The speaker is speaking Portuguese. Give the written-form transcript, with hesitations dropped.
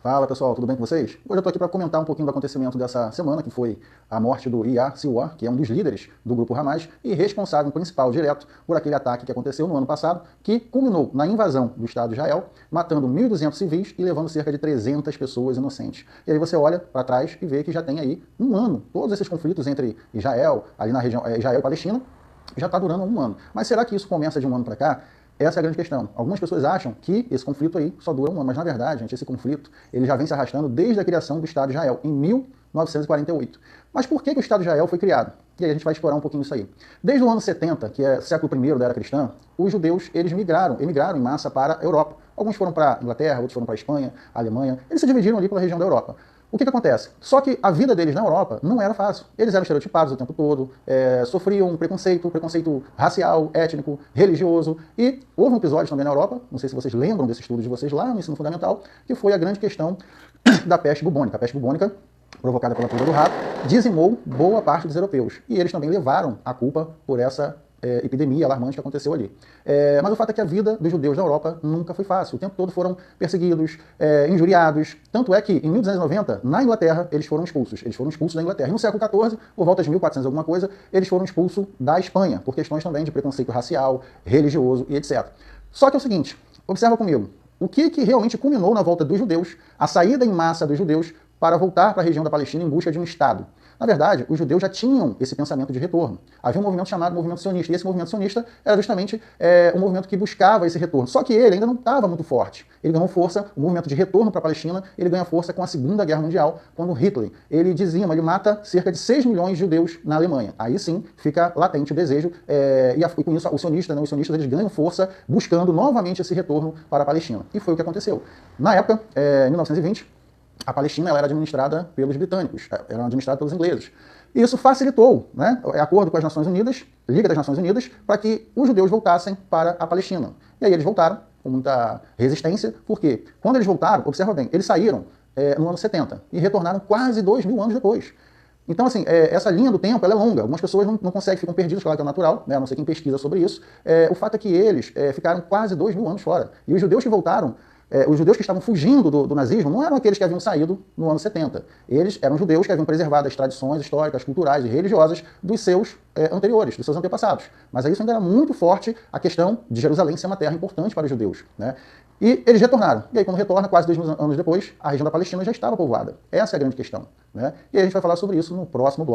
Fala pessoal, tudo bem com vocês? Hoje eu estou aqui para comentar um pouquinho do acontecimento dessa semana, que foi a morte do Yahya Sinwar, que é um dos líderes do grupo Hamas e responsável principal direto por aquele ataque que aconteceu no ano passado, que culminou na invasão do Estado de Israel, matando 1.200 civis e levando cerca de 300 pessoas inocentes. E aí você olha para trás e vê que já tem aí um ano, todos esses conflitos entre Israel, ali na região Israel e Palestina, já está durando um ano. Mas será que isso começa de um ano para cá? Essa é a grande questão. Algumas pessoas acham que esse conflito aí só dura um ano, mas na verdade, gente, esse conflito ele já vem se arrastando desde a criação do Estado de Israel, em 1948. Mas por que o Estado de Israel foi criado? E aí a gente vai explorar um pouquinho isso aí. Desde o ano 70, que é século I da era cristã, os judeus eles emigraram em massa para a Europa. Alguns foram para a Inglaterra, outros foram para a Espanha, a Alemanha. Eles se dividiram ali pela região da Europa. O que acontece? Só que a vida deles na Europa não era fácil. Eles eram estereotipados o tempo todo, sofriam preconceito racial, étnico, religioso. E houve um episódio também na Europa, não sei se vocês lembram desse estudo de vocês lá no ensino fundamental, que foi a grande questão da peste bubônica. A peste bubônica, provocada pela pulga do rato, dizimou boa parte dos europeus. E eles também levaram a culpa por essa epidemia alarmante que aconteceu ali. Mas o fato é que a vida dos judeus na Europa nunca foi fácil. O tempo todo foram perseguidos, injuriados. Tanto é que, em 1290, na Inglaterra, eles foram expulsos. Eles foram expulsos da Inglaterra. E no século XIV, por volta de 1400 alguma coisa, eles foram expulsos da Espanha, por questões também de preconceito racial, religioso e etc. Só que é o seguinte, observa comigo, o que realmente culminou na volta dos judeus, a saída em massa dos judeus para voltar para a região da Palestina em busca de um Estado? Na verdade, os judeus já tinham esse pensamento de retorno. Havia um movimento chamado movimento sionista, e esse movimento sionista era justamente um movimento que buscava esse retorno. Só que ele ainda não estava muito forte. Ele ganhou força, o movimento de retorno para a Palestina, ele ganha força com a Segunda Guerra Mundial, quando Hitler, ele dizima, ele mata cerca de 6 milhões de judeus na Alemanha. Aí sim, fica latente o desejo, e com isso os sionistas eles ganham força, buscando novamente esse retorno para a Palestina. E foi o que aconteceu. Na época, em 1920, a Palestina ela era administrada pelos britânicos, era administrada pelos ingleses. E isso facilitou, né, acordo com as Nações Unidas, Liga das Nações Unidas, para que os judeus voltassem para a Palestina. E aí eles voltaram com muita resistência, porque quando eles voltaram, observa bem, eles saíram no ano 70 e retornaram quase 2.000 anos depois. Então, assim, essa linha do tempo ela é longa. Algumas pessoas não conseguem, ficam perdidas, claro que é natural, né? A não ser quem pesquisa sobre isso. O fato é que eles ficaram quase 2.000 anos fora. E os judeus que voltaram, os judeus que estavam fugindo do nazismo não eram aqueles que haviam saído no ano 70. Eles eram judeus que haviam preservado as tradições históricas, culturais e religiosas dos seus anteriores, dos seus antepassados. Mas aí isso ainda era muito forte a questão de Jerusalém ser uma terra importante para os judeus, né? E eles retornaram. E aí, quando retorna, quase 2.000 anos depois, a região da Palestina já estava povoada. Essa é a grande questão, né? E aí a gente vai falar sobre isso no próximo bloco.